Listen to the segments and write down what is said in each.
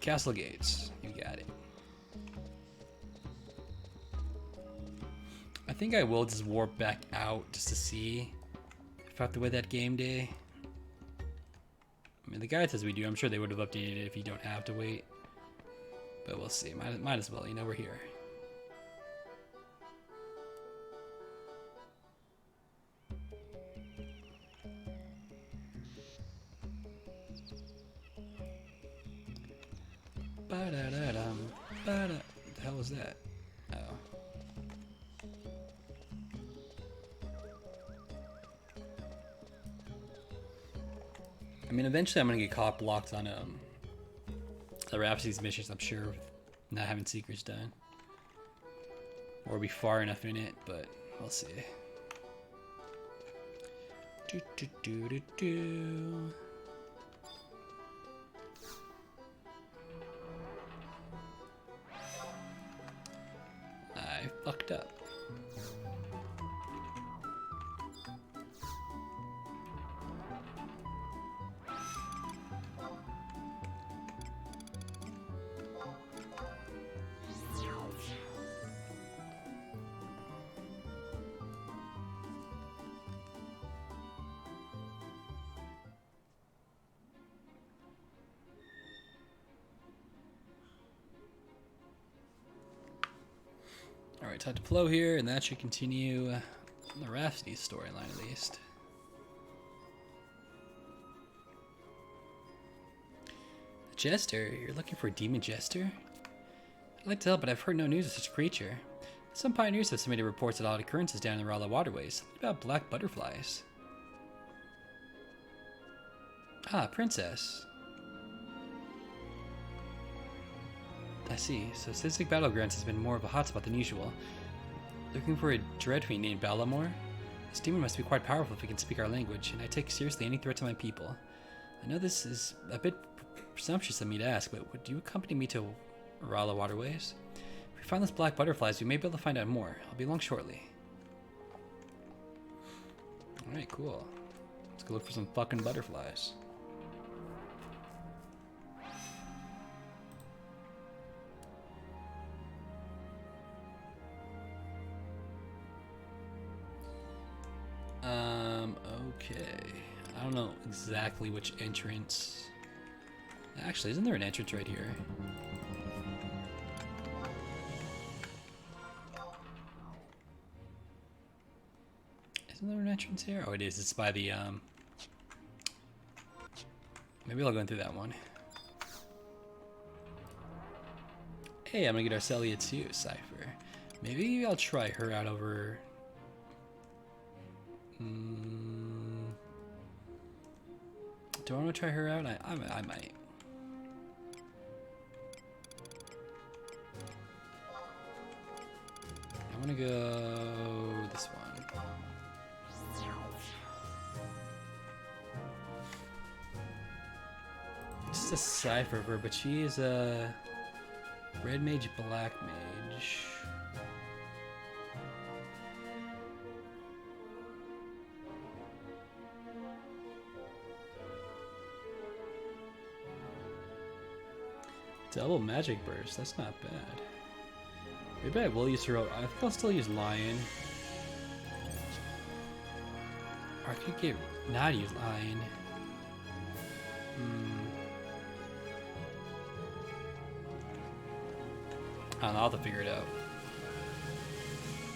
castle gates. You got it. I think I will just warp back out just to see if I have to wait that game day. I mean, the guy says we do. I'm sure they would have updated it if you don't have to wait. But we'll see. Might as well. You know, we're here. Ba-da-da-dum, ba-da. What the hell was that? Oh. I mean, eventually I'm gonna get caught blocked on the Rhapsody's missions, I'm sure, with not having secrets done. Or be far enough in it, but we'll see. Do do do do do. I fucked up. Alright, time to flow here, and that should continue the Rhapsody storyline at least. The Jester? You're looking for a demon jester? I'd like to help, but I've heard no news of such a creature. Some pioneers have submitted reports of odd occurrences down in the Rala waterways. Something about black butterflies. Ah, princess. I see. So Statistic Battlegrounds has been more of a hotspot than usual. Looking for a dread fiend named Balamor? This demon must be quite powerful if he can speak our language, and I take seriously any threat to my people. I know this is a bit presumptuous of me to ask, but would you accompany me to Rala Waterways? If we find those black butterflies, we may be able to find out more. I'll be along shortly. Alright, cool. Let's go look for some fucking butterflies. Okay. I don't know exactly which entrance. Actually, isn't there an entrance right here? Isn't there an entrance here? Oh, it is. It's by the, maybe I'll go in through that one. Hey, I'm gonna get Arcelia too, Cypher. Maybe I'll try her out over... Do I want to try her out? I might. I want to go this one. Just a Cypher of her, but she is a red mage, black mage. Double magic burst, that's not bad. Maybe I will use her. I think I'll still use Lion. Or I could get not use Lion. I don't know, I'll have to figure it out.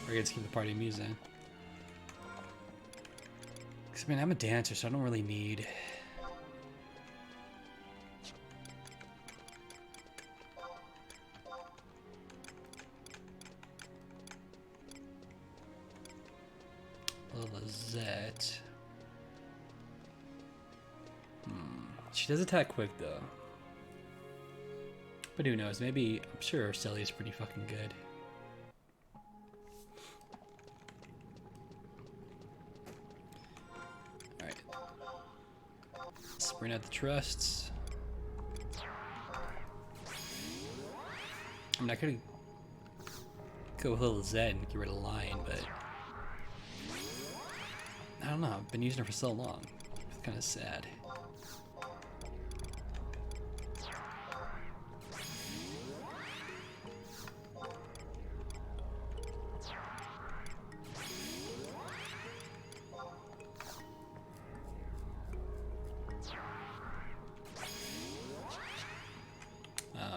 Or I get to keep the party amusing. Because I mean, I'm a dancer, so I don't really need. Lizette. She does attack quick though. But who knows? Maybe, I'm sure Arcelia's pretty fucking good. Alright. Sprint out the trusts. I mean, I could go with Lizette and get rid of Lion, but I don't know, I've been using her for so long. It's kind of sad.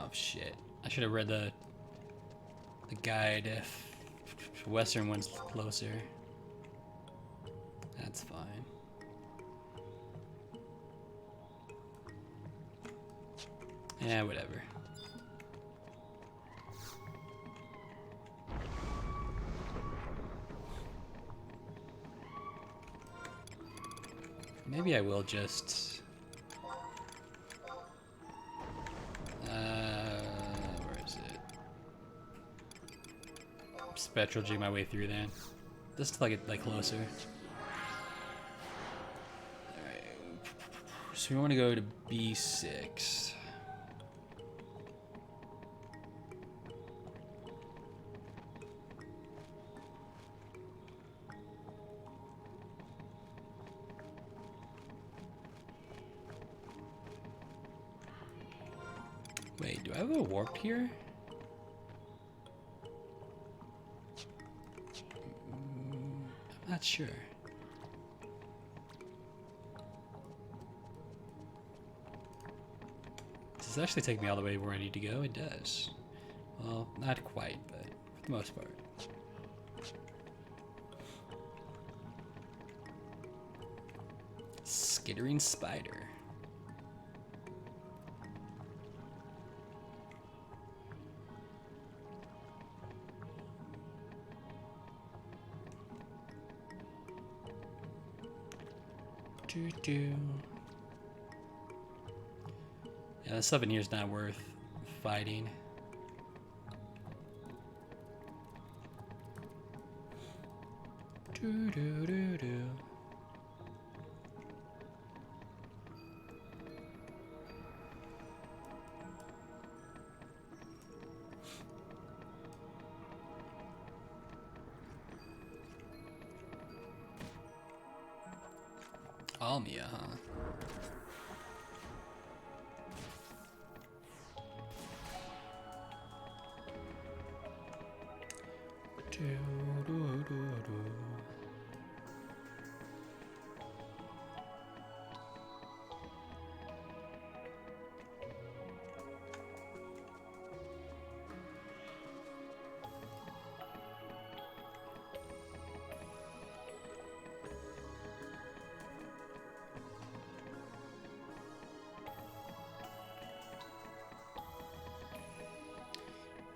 Oh shit! I should have read the guide. If Western one's closer, that's fine. Yeah, whatever. Maybe I will just... where is it? Spectral G my way through then. Just to get like closer. Alright. So we want to go to B6. Wait, do I have a warp here? I'm not sure. Does this actually take me all the way where I need to go? It does. Well, not quite, but for the most part. Skittering spider. Yeah, the stuff in here is not worth fighting. Almia, huh?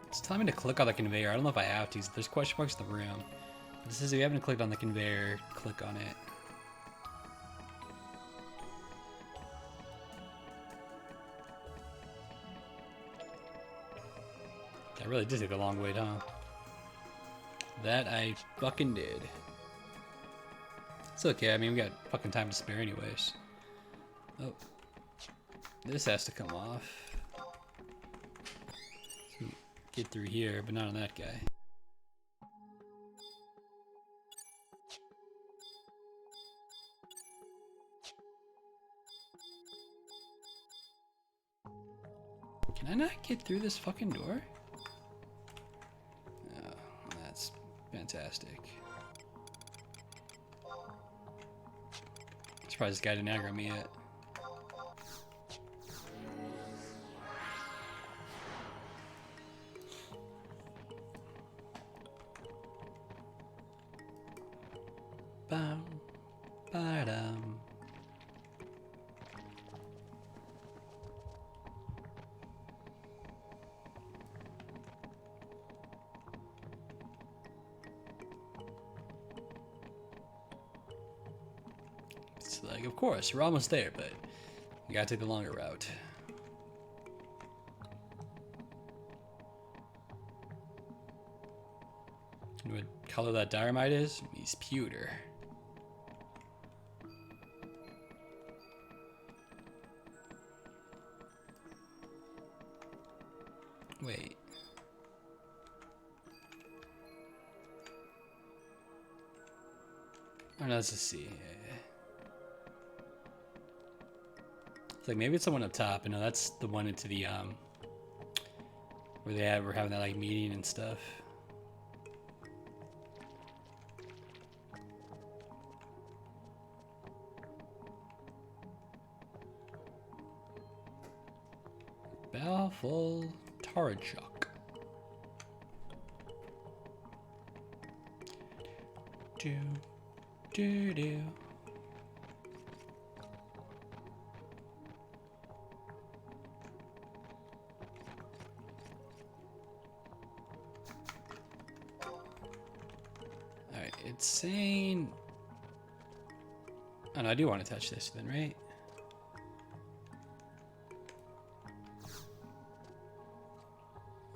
It's telling me to click on the conveyor. I don't know if I have to. There's question marks in the room. This is if you haven't clicked on the conveyor, click on it. That really did take a long wait, huh? That I fucking did. It's okay. I mean, we got fucking time to spare anyways. Oh. This has to come off. Get through here, but not on that guy. Can I not get through this fucking door? Oh, that's fantastic. I'm surprised this guy didn't aggro me yet. Bam, ba-dum. It's like, of course, we're almost there, but we gotta take the longer route. You know what color that dynamite is? He's pewter. Wait. Oh no, let's just see. It's like maybe it's the one up top. No, that's the one into the where we're having that like meeting and stuff. Baffle. Tarjok. Do, do, do. Alright, it's saying... Oh no, I do want to touch this then, right?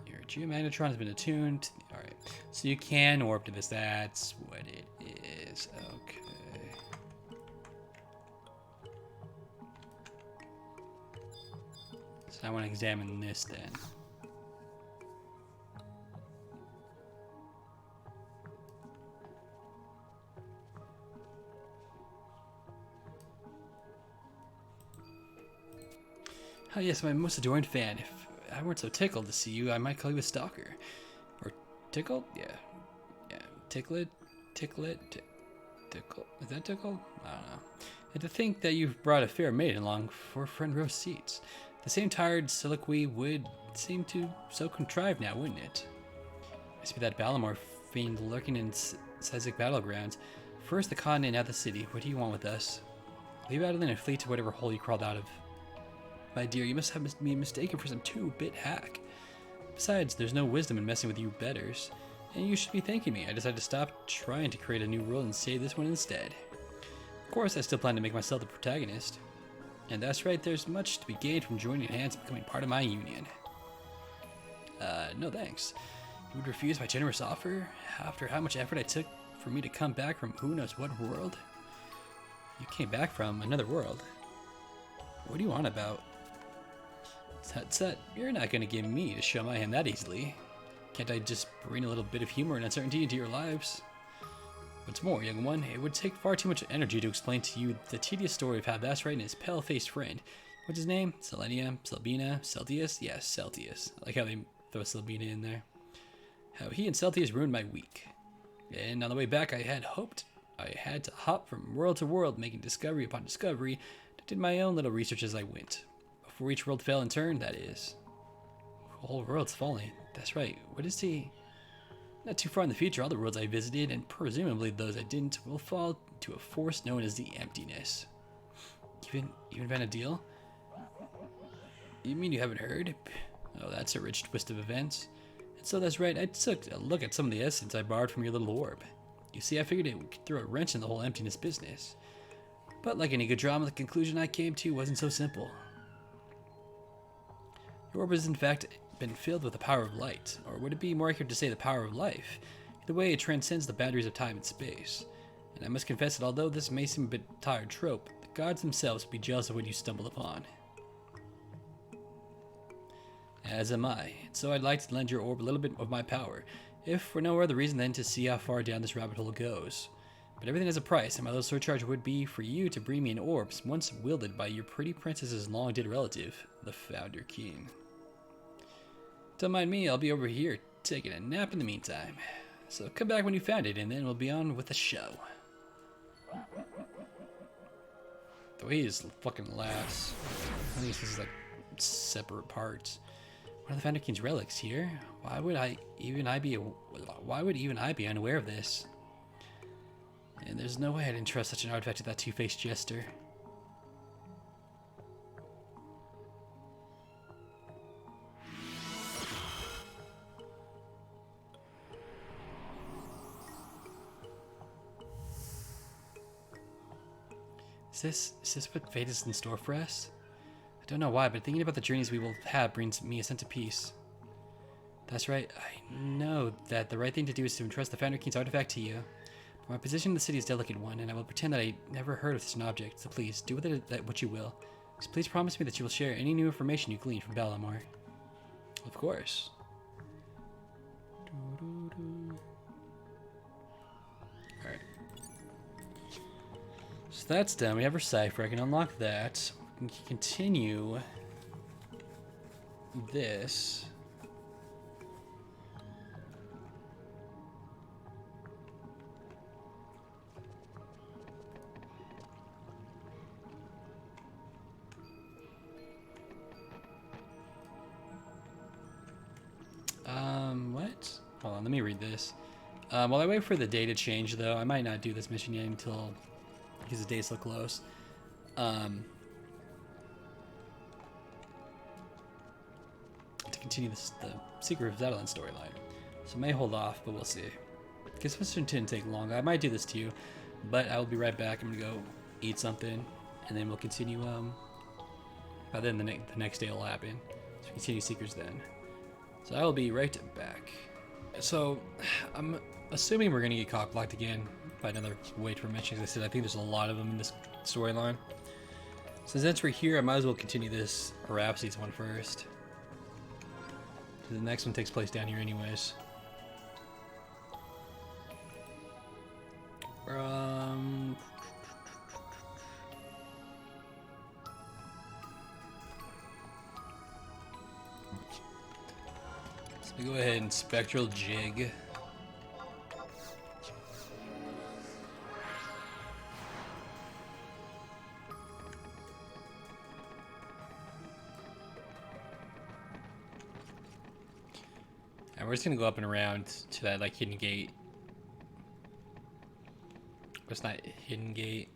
Your geomagnetron has been attuned. Alright, so you can warp to this. That's what it is. Okay. So I want to examine this then. Oh yes, my most adored fan. If I weren't so tickled to see you, I might call you a stalker. Or tickled? Yeah. Yeah. Ticklet? Ticklet? Tickle? Is that tickled? I don't know. And to think that you've brought a fair maiden along for front row seats. The same tired soliloquy would seem to so contrived now, wouldn't it? Must be that Balamor fiend lurking in Sezic battlegrounds. First the continent, now the city. What do you want with us? Leave Adeline and flee to whatever hole you crawled out of. My dear, you must have been mistaken for some 2-bit hack. Besides, there's no wisdom in messing with you betters. And you should be thanking me. I decided to stop trying to create a new world and save this one instead. Of course, I still plan to make myself the protagonist. And that's right, there's much to be gained from joining hands and becoming part of my union. No thanks. You would refuse my generous offer? After how much effort I took for me to come back from who knows what world? You came back from another world. What do you want about? Tut, you're not going to get me to show my hand that easily. Can't I just bring a little bit of humor and uncertainty into your lives? What's more, young one, it would take far too much energy to explain to you the tedious story of how That's Right and his pale-faced friend, what's his name? Selenia? Selbina? Celtius? Yes, Celtius. I like how they throw Selbina in there. How he and Celtius ruined my week. And on the way back, I had hoped I had to hop from world to world, making discovery upon discovery. I did my own little research as I went. Before each world fell in turn, that is. The whole world's falling. That's right. What is he? Not too far in the future, all the worlds I visited, and presumably those I didn't, will fall to a force known as the emptiness. Even been a deal? You mean you haven't heard? Oh, that's a rich twist of events. And so that's right, I took a look at some of the essence I borrowed from your little orb. You see, I figured it would throw a wrench in the whole emptiness business. But like any good drama, the conclusion I came to wasn't so simple. Your orb has in fact been filled with the power of light, or would it be more accurate to say the power of life? Either way, it transcends the boundaries of time and space. And I must confess that although this may seem a bit tired trope, the gods themselves would be jealous of what you stumbled upon. As am I, and so I'd like to lend your orb a little bit of my power, if for no other reason than to see how far down this rabbit hole goes. But everything has a price, and my little surcharge would be for you to bring me an orb once wielded by your pretty princess's long-dead relative, the Founder King. Don't mind me, I'll be over here taking a nap in the meantime. So come back when you found it, and then we'll be on with the show. The way his fucking laughs. I think this is like separate parts. One of the Founder King's relics here. Why would even I be unaware of this? And there's no way I didn't trust such an artifact to that two-faced jester. Is this what fate is in store for us? I don't know why, but thinking about the journeys we will have brings me a sense of peace. That's right, I know that the right thing to do is to entrust the Founder King's artifact to you. But my position in the city is a delicate one, and I will pretend that I never heard of such an object, so please, do with it what you will. Just please promise me that you will share any new information you glean from Balamor. Of course. Alright. So that's done. We have our cipher. I can unlock that. We can continue this. What? Hold on, let me read this. While I wait for the day to change, though, I might not do this mission yet until, because the day's so close. To continue the Secret of Zeppelin storyline. So I may hold off, but we'll see. Guess this shouldn't take long. I might do this to you, but I will be right back. I'm gonna go eat something, and then we'll continue. By then, the next day will happen. So continue Seekers then. So I will be right back. So I'm assuming we're gonna get cock-blocked again by another wait for mission. As I said, I think there's a lot of them in this storyline. So since we're here, I might as well continue this Rhapsodies one first. The next one takes place down here anyways. So we go ahead and Spectral Jig. And we're just gonna go up and around to that like hidden gate. It's not hidden gate,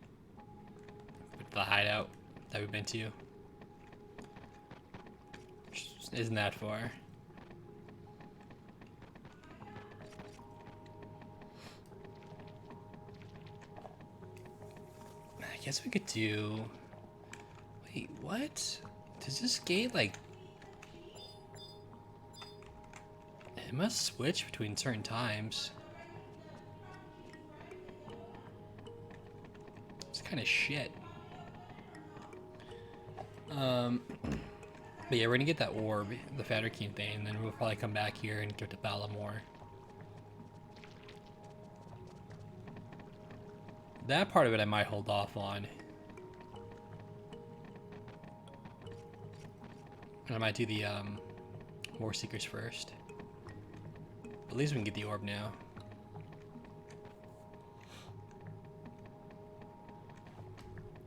but the hideout that we've been to. Which isn't that far. I guess we could do. Wait, what? Does this gate like? It must switch between certain times. It's kind of shit. But yeah, we're gonna get that orb, the Fatterkeen thing, and then we'll probably come back here and get to Balamore. That part of it I might hold off on. And I might do the War Seekers first. At least we can get the orb now.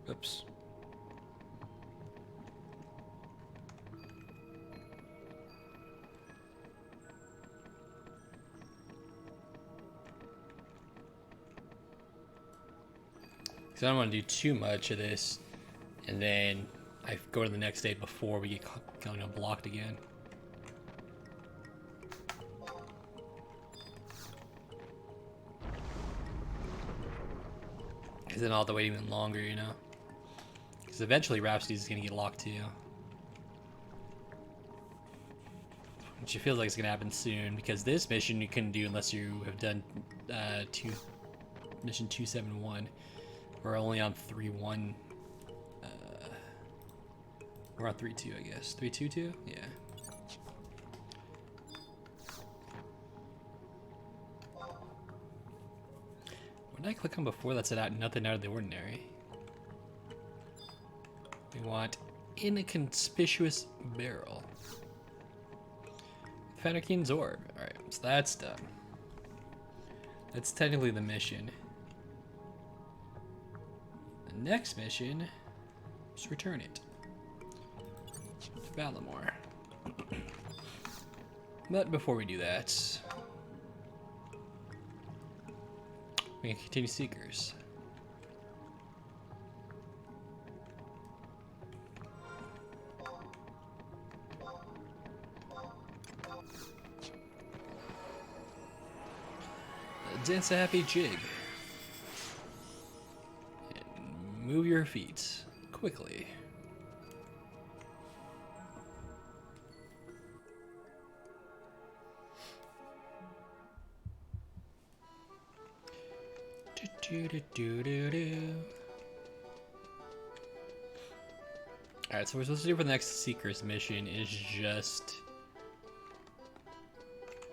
Oops. Because I don't want to do too much of this, and then I go to the next day before we get kind of blocked again. Because then I'll have to wait even longer, you know? Because eventually Rhapsodies is going to get locked too. Which it feels like it's going to happen soon, because this mission you couldn't do unless you have done mission 271. We're only on 3-1. We're on 3-2, I guess. 3-2-2? Yeah. What did I click on before that said nothing out of the ordinary? We want inconspicuous barrel. Fatterkeen's orb. Alright, so that's done. That's technically the mission. The next mission is return it to Balamore. But before we do that, we can continue Seekers. Dance a happy jig. And move your feet quickly. Alright, so what we're supposed to do for the next Seekers mission is just...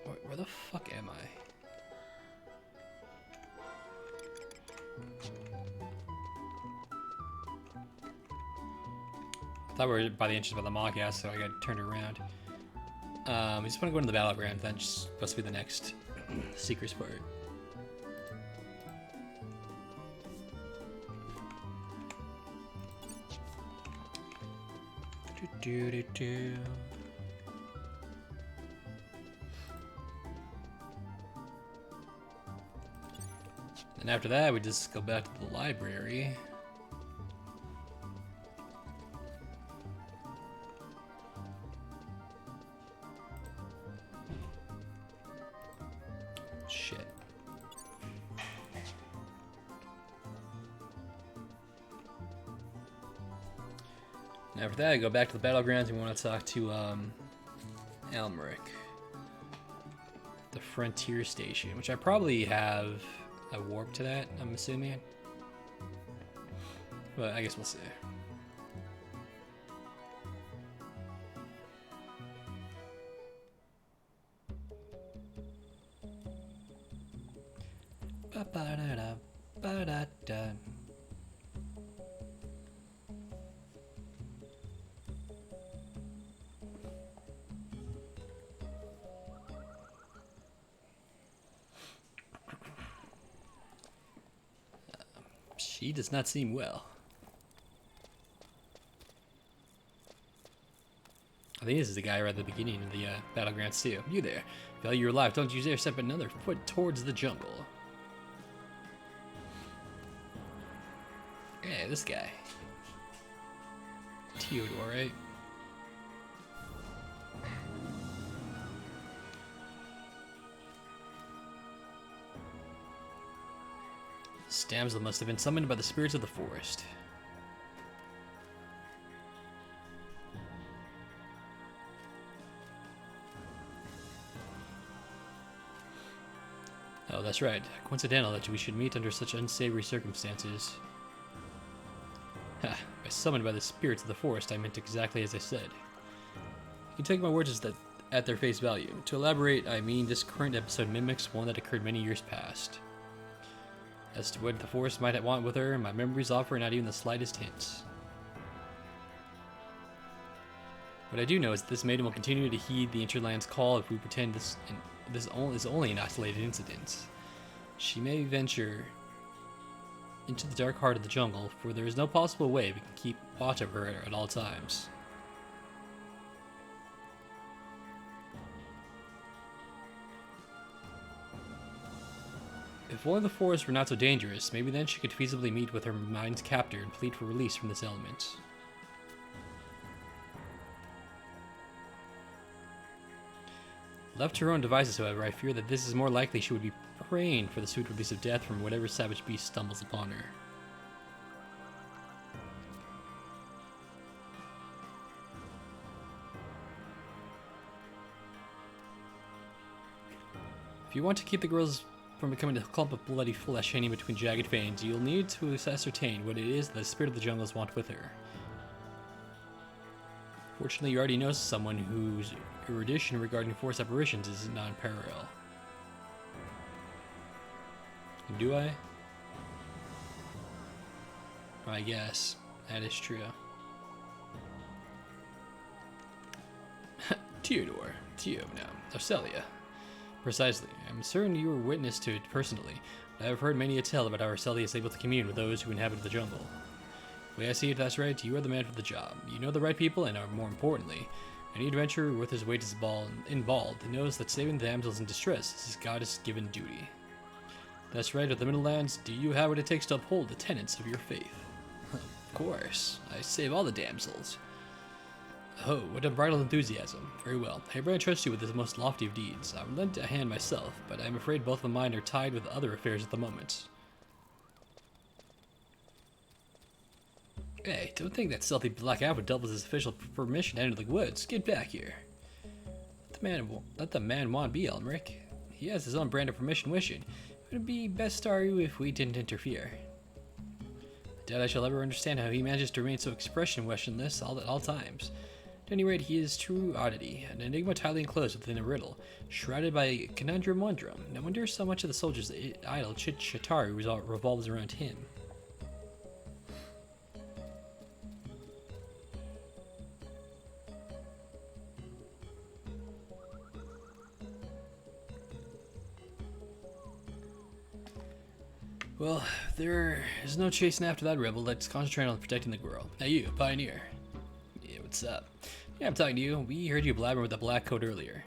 Where the fuck am I? I thought we were by the entrance by the Moggas, so I got turned around. We just want to go into the battleground. That's supposed to be the next Seekers part. And after that, we just go back to the library. Shit. And after that, I go back to the battlegrounds and we want to talk to Elmeric. The Frontier Station, which I probably have a warp to that, I'm assuming. But I guess we'll see. Ba-ba-da-da, ba-da-da. She does not seem well. I think this is the guy right at the beginning of the battlegrounds too. You there. Value your life. Don't you dare step another foot towards the jungle. Yeah, this guy. Theodore, right? This damsel must have been summoned by the spirits of the forest. Oh, that's right. Coincidental that we should meet under such unsavory circumstances. Ha! By summoned by the spirits of the forest, I meant exactly as I said. You can take my words as that at their face value. To elaborate, I mean this current episode mimics one that occurred many years past. As to what the forest might want with her, my memories offer not even the slightest hints. What I do know is that this maiden will continue to heed the Interland's call if we pretend this is only an isolated incident. She may venture into the dark heart of the jungle, for there is no possible way we can keep watch of her at all times. If only the forest were not so dangerous, maybe then she could feasibly meet with her mind's captor and plead for release from this element. Left to her own devices, however, I fear that this is more likely she would be praying for the sweet release of death from whatever savage beast stumbles upon her. If you want to keep the girls from becoming a clump of bloody flesh hanging between jagged veins, you'll need to ascertain what it is the spirit of the jungles want with her. Fortunately, you already know someone whose erudition regarding forest apparitions is non-parallel. Do I? I guess. That is true. Theodore. Theo, now. Arcelia. Precisely. I'm certain you were witness to it personally, but I have heard many a tale about how Arcelia is able to commune with those who inhabit the jungle. The way I see it, that's right, you are the man for the job. You know the right people, and are, more importantly, any adventurer worth his weight in bald knows that saving the damsels in distress is his goddess-given duty. That's right, at the Middlelands, do you have what it takes to uphold the tenets of your faith? Of course. I save all the damsels. Oh, what unbridled enthusiasm. Very well. I hereby trust you with this most lofty of deeds. I would lend a hand myself, but I am afraid both of mine are tied with other affairs at the moment. Hey, don't think that stealthy black outfit doubles his official permission to enter the woods. Get back here. Let the man want be, Elmeric. He has his own brand of permission wishing. It would be best sorry if we didn't interfere. I doubt I shall ever understand how he manages to remain so expressionless at all times. At any rate, he is true oddity, an enigma tightly enclosed within a riddle, shrouded by a conundrum wondrum. No wonder so much of the soldiers' idle chit-chatari revolves around him. Well, there is no chasing after that rebel. Let's concentrate on protecting the girl. Now you, Pioneer. Yeah, what's up? Yeah, I'm talking to you. We heard you blabbering with the black coat earlier.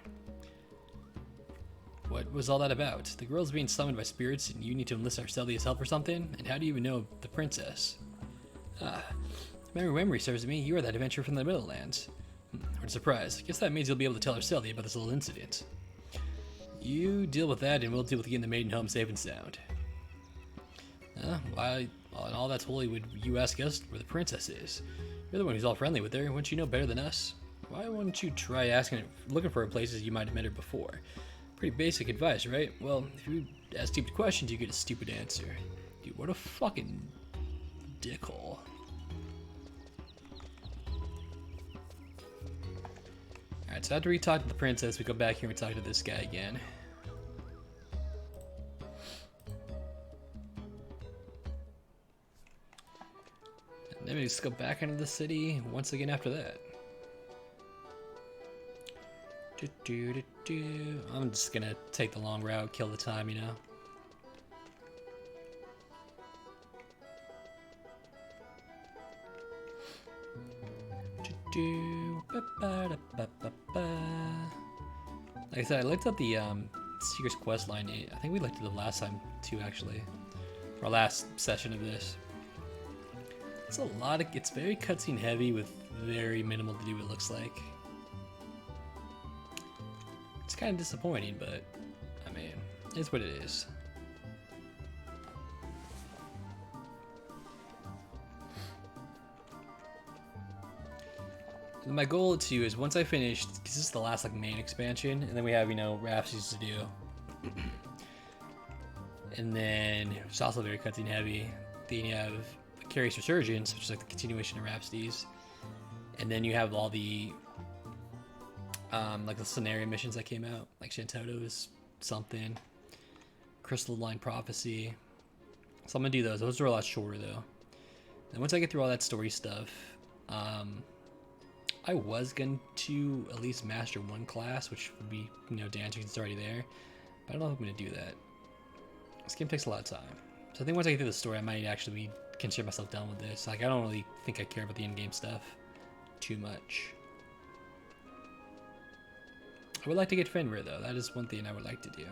What was all that about? The girl's being summoned by spirits and you need to enlist Arcelia as help or something? And how do you even know the princess? Ah, memory serves me, you are that adventurer from the Middlelands. What a surprise. I guess that means you'll be able to tell Arcelia about this little incident. You deal with that and we'll deal with getting the maiden home safe and sound. Why, in all that's holy, would you ask us where the princess is? You're the one who's all friendly with her, wouldn't you know better than us? Why wouldn't you try looking for her places you might have met her before? Pretty basic advice, right? Well, if you ask stupid questions, you get a stupid answer. Dude, what a fucking dickhole. Alright, so after we talk to the princess, we go back here and talk to this guy again. And then we just go back into the city once again after that. I'm just gonna take the long route, kill the time, you know? Like I said, I looked up the Seeker's quest line. I think we looked at the last time too, actually. Our last session of this. It's a lot of. It's very cutscene heavy with very minimal to do. It looks like. It's kind of disappointing, but I mean, it's what it is. My goal too is once I finish, because this is the last like main expansion, and then we have, you know, Rhapsodies to do, and then it's also very cutscene heavy. Then you have Curious Resurgence, which is like the continuation of Rhapsodies, and then you have all the like the scenario missions that came out, like Shantoto's something, Crystalline Prophecy. So I'm gonna do those. Those are a lot shorter though. And once I get through all that story stuff, I was going to at least master one class, which would be, you know, dancing. It's already there, but I don't know if I'm going to do that. This game takes a lot of time, so I think once I get through the story, I might actually consider myself done with this. Like, I don't really think I care about the in-game stuff too much. I would like to get Fenrir though. That is one thing I would like to do.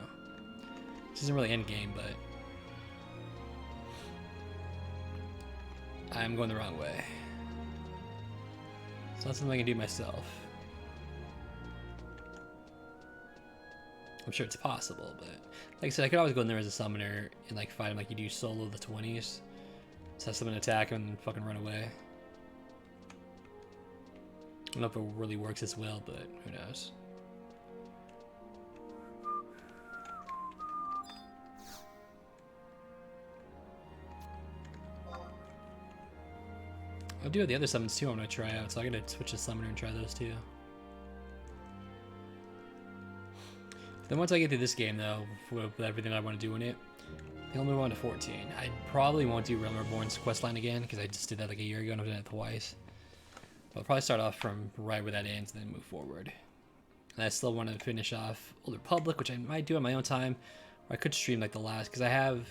This isn't really end-game, but I'm going the wrong way. It's not something I can do myself. I'm sure it's possible, but like I said, I could always go in there as a summoner and like fight him like you do solo the 20s. Just have someone attack him and fucking run away. I don't know if it really works as well, but who knows. I'll do the other summons too. I'm gonna try out, so I'm gonna switch to summoner and try those too. Then once I get through this game though, with everything I want to do in it, I'll move on to 14. I probably won't do Realm Reborn's questline again because I just did that like a year ago and I've done it twice. But I'll probably start off from right where that ends and then move forward. And I still want to finish off Old Republic, which I might do on my own time, or I could stream like the last, because I have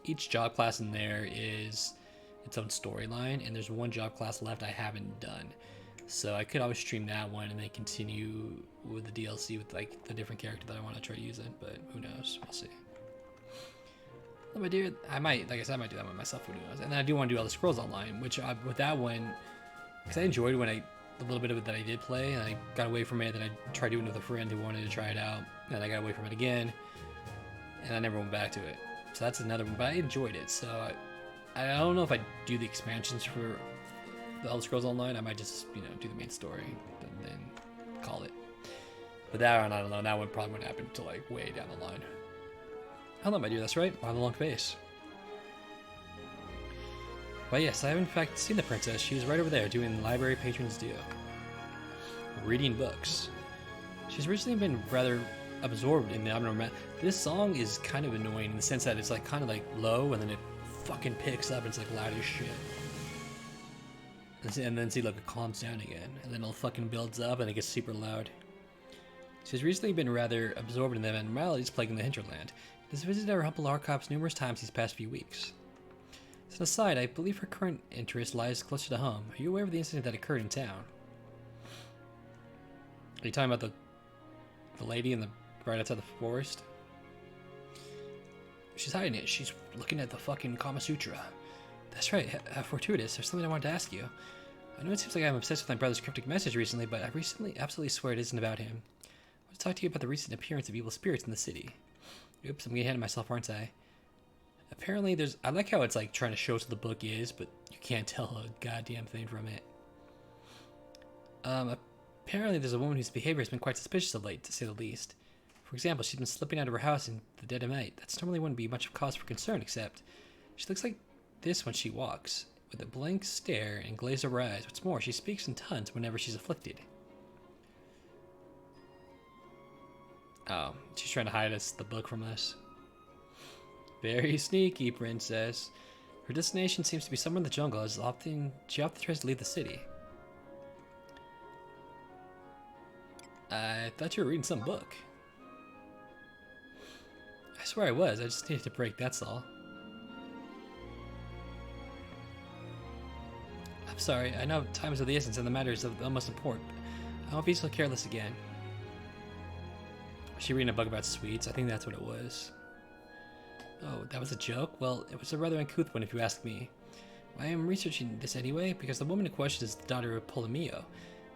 each job class in there is its own storyline, and there's one job class left I haven't done, so I could always stream that one and then continue with the DLC with like the different character that I want to try using, but who knows, we'll see. Oh, my dear, I might, like I said, I might do that one myself, who knows. And then I do want to do Elder Scrolls Online, which with that one, because I enjoyed when the little bit of it that I did play, and I got away from it, then I tried doing it with a friend who wanted to try it out, and I got away from it again, and I never went back to it. So that's another one, but I enjoyed it, so I don't know if I do the expansions for the Elder Scrolls Online. I might just, you know, do the main story and then call it. But that one, I don't know. That one probably won't happen until like way down the line. I don't know, my dear. That's right. I have a long face. But yes, I have in fact seen the princess. She was right over there doing library patrons due, reading books. She's recently been rather absorbed in the abnormal. This song is kind of annoying in the sense that it's like kind of like low and then it fucking picks up and it's like loud as shit. And then see, look, it calms down again, and then it fucking builds up and it gets super loud. She's recently been rather absorbed in the abnormalities plaguing the hinterland. Has visited our humble archives numerous times these past few weeks. As an aside, I believe her current interest lies closer to home. Are you aware of the incident that occurred in town? Are you talking about the lady in the right outside the forest. She's hiding it. She's looking at the fucking Kama Sutra. That's right. How fortuitous. There's something I wanted to ask you. I know it seems like I'm obsessed with my brother's cryptic message recently, but I recently absolutely swear it isn't about him. I want to talk to you about the recent appearance of evil spirits in the city. Oops, I'm getting ahead of myself, aren't I? Apparently there's... I like how it's like trying to show us what the book is, but you can't tell a goddamn thing from it. Apparently there's a woman whose behavior has been quite suspicious of late, to say the least. For example, she's been slipping out of her house in the dead of night. That's normally wouldn't be much of cause for concern, except she looks like this when she walks, with a blank stare and glaze over eyes. What's more, she speaks in tongues whenever she's afflicted. Oh, she's trying to hide the book from us. Very sneaky, princess. Her destination seems to be somewhere in the jungle, as she often tries to leave the city. I thought you were reading some book. I swear I was. I just needed to break, that's all. I'm sorry. I know time is of the essence and the matter is of the utmost import. I won't be so careless again. Was she reading a book about sweets? I think that's what it was. Oh, that was a joke? Well, it was a rather uncouth one if you ask me. I am researching this anyway because the woman in question is the daughter of Polomio,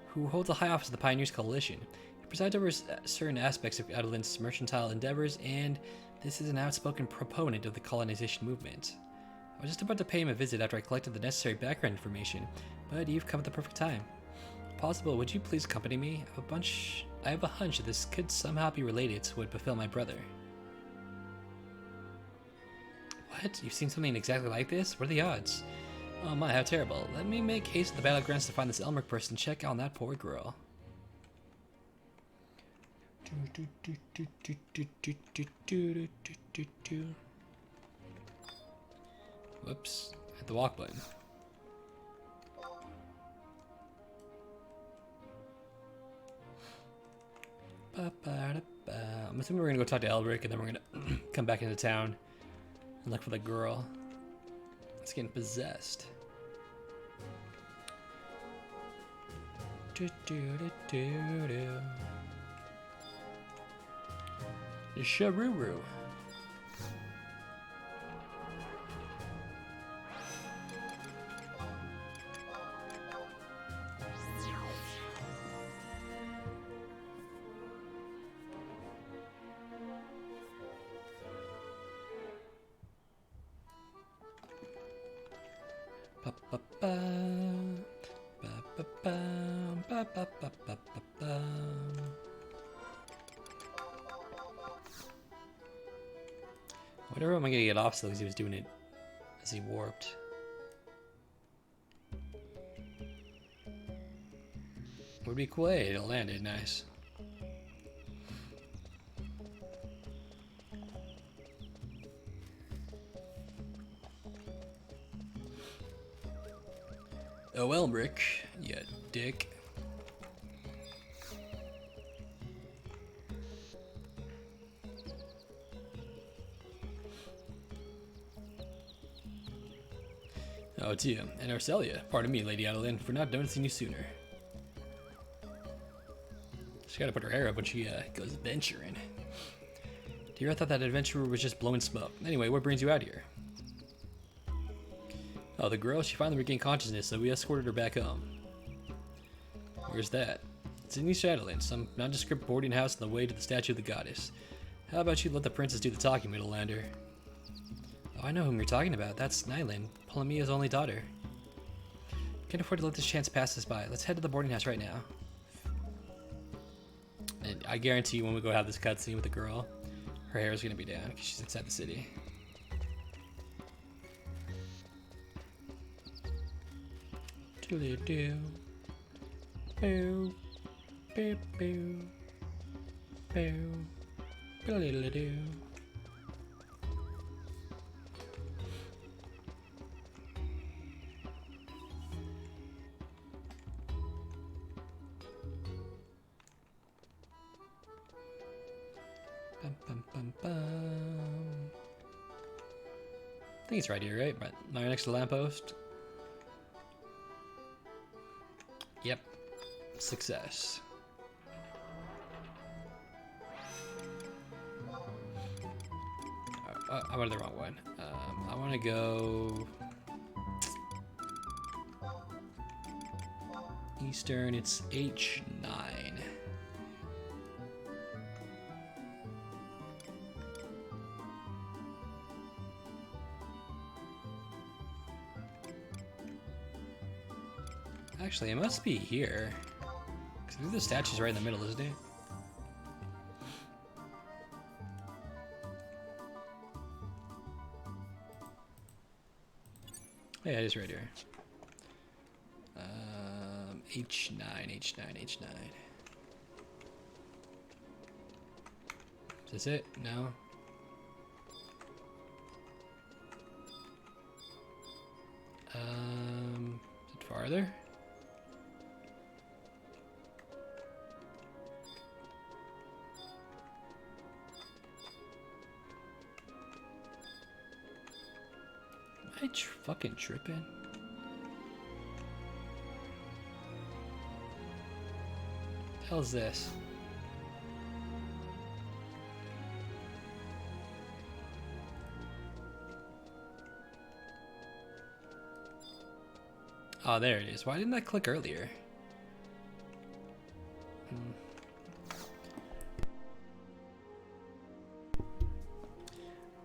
who holds a high office of the Pioneers Coalition. He presides over certain aspects of Adolin's mercantile endeavors, and this is an outspoken proponent of the colonization movement. I was just about to pay him a visit after I collected the necessary background information, but you've come at the perfect time. If possible, would you please accompany me? I have a hunch that this could somehow be related to what befell my brother. What? You've seen something exactly like this? What are the odds? Oh my, how terrible. Let me make haste to the battlegrounds to find this Elmer person and check on that poor girl. Whoops. Hit the walk button. I'm assuming we're gonna go talk to Elric and then we're gonna come back into town and look for the girl. It's getting possessed. Sharuru. Whatever am I gonna get off so because he was doing it as he warped. Would be cool. Hey, it landed nice. Oh, Elric, you dick. Oh, it's you. And Arcelia. Pardon me, Lady Adeline, for not noticing you sooner. She gotta put her hair up when she goes adventuring. Dear, I thought that adventurer was just blowing smoke. Anyway, what brings you out here? Oh, the girl? She finally regained consciousness, so we escorted her back home. Where's that? It's in East Adeline, some nondescript boarding house on the way to the statue of the goddess. How about you let the princess do the talking, Middlelander? Oh, I know whom you're talking about. That's Nyline, Polomio's only daughter. Can't afford to let this chance pass us by. Let's head to the boarding house right now. And I guarantee you when we go have this cutscene with the girl, her hair is going to be down because she's inside the city. Doodle-doo. Boo. Boo. Boo. Boo. Doodle-doo. I think it's right here, right? Right next to the lamppost. Yep. Success. I wanted the wrong one. I want to go Eastern. It's H9. Actually, it must be here. Because the statue's right in the middle, isn't it? Yeah, it is right here. H9, H9, H9. Is this it? No? Is it farther? Am I fucking tripping? What the hell is this? Oh, there it is. Why didn't I click earlier?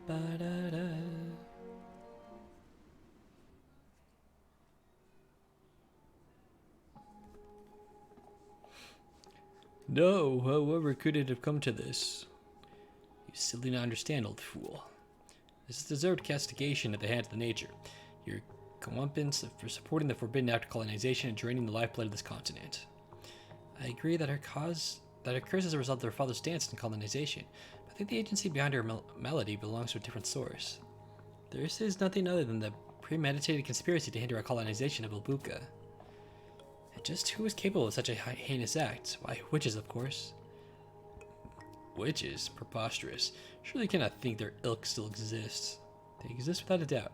Ba-da-da. No, however could it have come to this? You still do not understand, old fool. This is deserved castigation at the hands of the nature. Your comeuppance for supporting the forbidden act of colonization and draining the lifeblood of this continent. I agree that her curse is a result of her father's stance in colonization, but I think the agency behind her malady belongs to a different source. This is nothing other than the premeditated conspiracy to hinder our colonization of Ilbuka. And just who is capable of such a heinous act? Why, witches, of course. Witches? Preposterous. Surely you cannot think their ilk still exists. They exist without a doubt.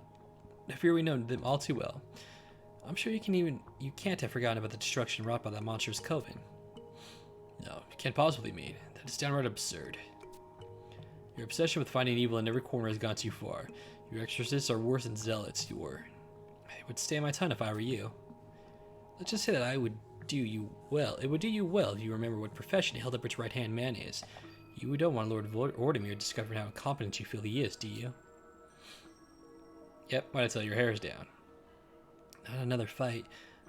I fear we know them all too well. I'm sure you can't have forgotten about the destruction wrought by that monstrous coven. No, you can't possibly mean. That is downright absurd. Your obsession with finding evil in every corner has gone too far. Your exorcists are worse than zealots. I would stay my tongue if I were you. Let's just say that it would do you well if you remember what profession Hildebran's right-hand man is. You don't want Lord Vortimir discovering how incompetent you feel he is, do you? Yep, why'd I tell you your hair's down? Not another fight.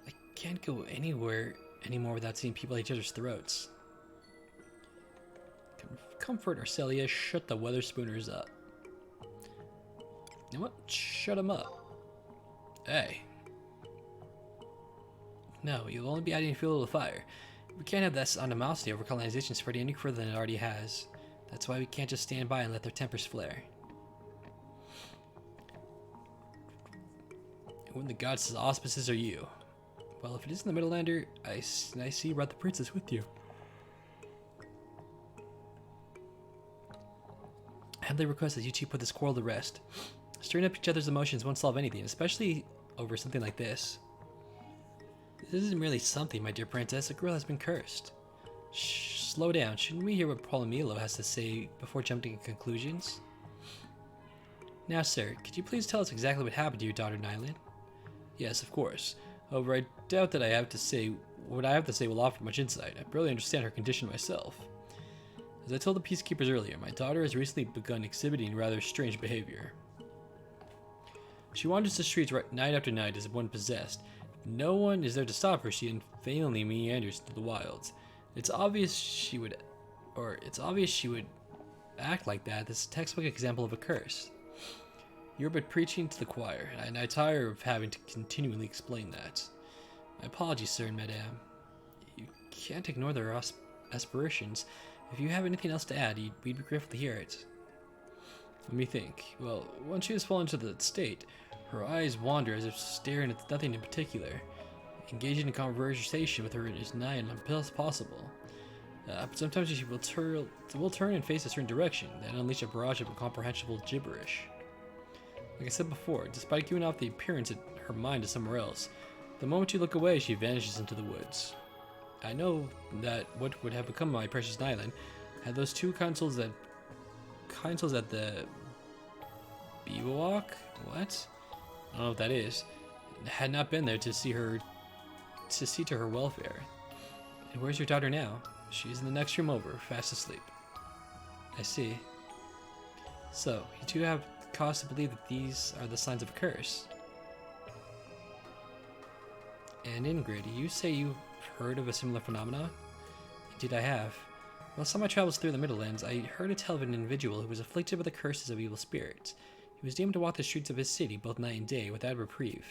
I can't go anywhere anymore without seeing people at each other's throats. Comfort Arcelia, shut the Weatherspooners up. You know what? Shut them up. Hey. No, you'll only be adding fuel to the fire. We can't have this animosity over colonization spreading any further than it already has. That's why we can't just stand by and let their tempers flare. When the gods' auspices are you. Well, if it isn't the Midlander, I see you brought the princess with you. I humbly request that you two put this quarrel to rest. Stirring up each other's emotions won't solve anything, especially over something like this. This isn't really something, my dear princess. The girl has been cursed. Shh, slow down. Shouldn't we hear what Polomilo has to say before jumping to conclusions? Now, sir, could you please tell us exactly what happened to your daughter, Nyline? Yes, of course. However, I doubt that what I have to say will offer much insight. I barely understand her condition myself. As I told the peacekeepers earlier, my daughter has recently begun exhibiting rather strange behavior. She wanders the streets night after night as if one possessed. No one is there to stop her. She unfailingly meanders through the wilds. It's obvious she would act like that. This is a textbook example of a curse. You're but preaching to the choir, and I tire of having to continually explain that. My apologies, sir and madame. You can't ignore their aspirations. If you have anything else to add, we'd be grateful to hear it. Let me think. Well, once she has fallen into the state, her eyes wander as if staring at nothing in particular. Engaging in conversation with her is nigh and impossible. But sometimes she will turn and face a certain direction, then unleash a barrage of incomprehensible gibberish. Like I said before, despite giving off the appearance that her mind is somewhere else, the moment you look away, she vanishes into the woods. I know that what would have become of my precious Nyline had those two consuls at the Bivouac? What? I don't know what that is. I had not been there to see to her welfare. And where's your daughter now? She's in the next room over, fast asleep. I see. So, you two have cause to believe that these are the signs of a curse. And Ingrid, you say you've heard of a similar phenomenon? Indeed I have. Last time I traveled through the Middlelands, I heard a tale of an individual who was afflicted with the curses of evil spirits. He was doomed to walk the streets of his city both night and day without reprieve.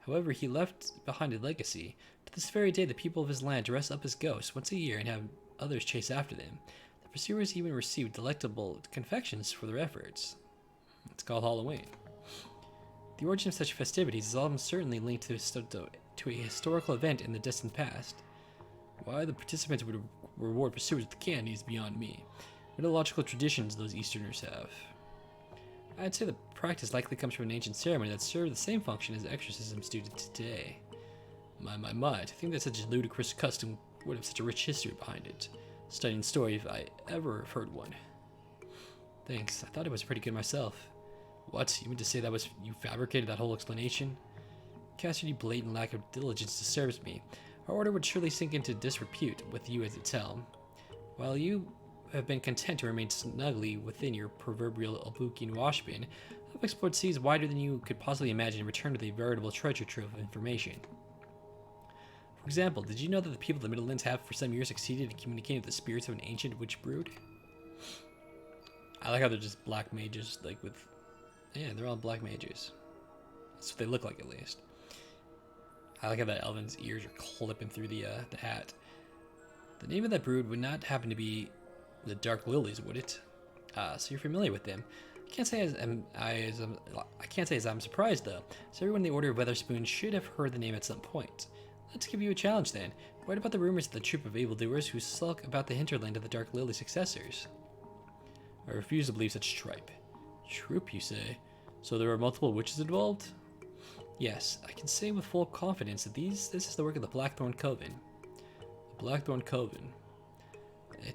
However, he left behind a legacy. To this very day, the people of his land dress up as ghosts once a year and have others chase after them. The pursuers even receive delectable confections for their efforts. It's called Halloween. The origin of such festivities is almost certainly linked to a historical event in the distant past. Why the participants would reward pursuers with candy is beyond me. What illogical traditions those Easterners have. I'd say the practice likely comes from an ancient ceremony that served the same function as exorcisms do today. My, to think that such a ludicrous custom would have such a rich history behind it. Stunning story if I ever have heard one. Thanks, I thought it was pretty good myself. What, you mean to say that was you fabricated that whole explanation? Cassidy's blatant lack of diligence disturbs me. Our order would surely sink into disrepute with you as its helm. While you have been content to remain snugly within your proverbial Albuquerque washbin, I've explored seas wider than you could possibly imagine and returned with a veritable treasure trove of information. For example, did you know that the people of the Middlelands have for some years succeeded in communicating with the spirits of an ancient witch brood? I like how they're just black mages, like with... Yeah, they're all black mages. That's what they look like, at least. I like how that elven's ears are clipping through the hat. The name of that brood would not happen to be the Dark Lilies, would it? So you're familiar with them. I can't say as I'm surprised though. So everyone in the Order of Weatherspoon should have heard the name at some point. Let's give you a challenge then. What about the rumors of the troop of evildoers who sulk about the hinterland of the Dark Lily successors? I refuse to believe such tripe. Troop, you say? So there are multiple witches involved? Yes, I can say with full confidence that this is the work of the Blackthorn Coven. The Blackthorn Coven. A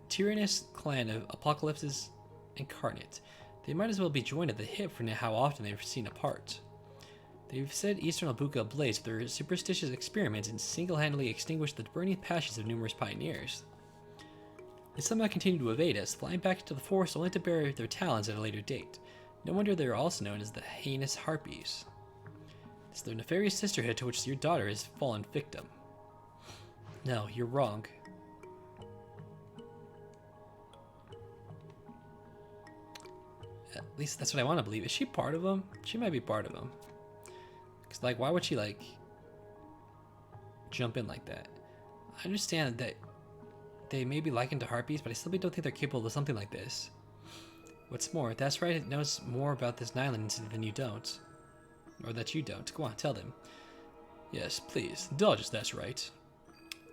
tyrannous clan of apocalypses incarnate. They might as well be joined at the hip for how often they've seen apart. They've set Eastern Albuquerque ablaze with their superstitious experiments and single-handedly extinguished the burning passions of numerous pioneers. They somehow continue to evade us, flying back into the forest only to bury their talons at a later date. No wonder they are also known as the heinous Harpies. It's their nefarious sisterhood to which your daughter has fallen victim. No, you're wrong. At least that's what I want to believe. Is she part of them? She might be part of them. Because, like, why would she, like, jump in like that? I understand that they may be likened to harpies, but I still don't think they're capable of something like this. What's more, that's right, it knows more about this Nyline incident than you don't. Or that you don't. Go on, tell them. Yes, please. Indulge us, that's right.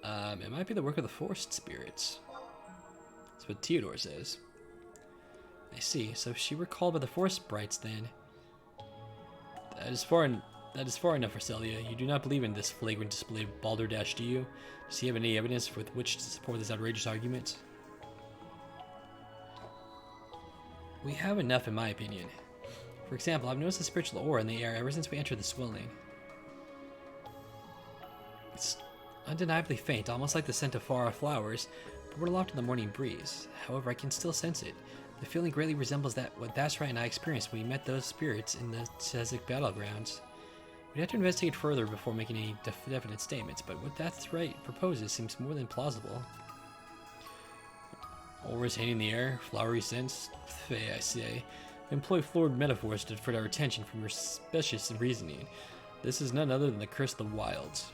It might be the work of the forest spirits. That's what Theodore says. I see. So if she were called by the forest sprites, then... That is far enough for Celia. You do not believe in this flagrant display of balderdash, do you? Does he have any evidence with which to support this outrageous argument? We have enough, in my opinion. For example, I've noticed a spiritual aura in the air ever since we entered the swelling. It's undeniably faint, almost like the scent of far-off flowers, but we're aloft in the morning breeze. However, I can still sense it. The feeling greatly resembles what That's Right and I experienced when we met those spirits in the Sezic battlegrounds. We'd have to investigate further before making any definite statements, but what That's Right proposes seems more than plausible. Auras hanging in the air, flowery scents? Fey, I say. Employ florid metaphors to divert our attention from your specious reasoning. This is none other than the curse of the wilds.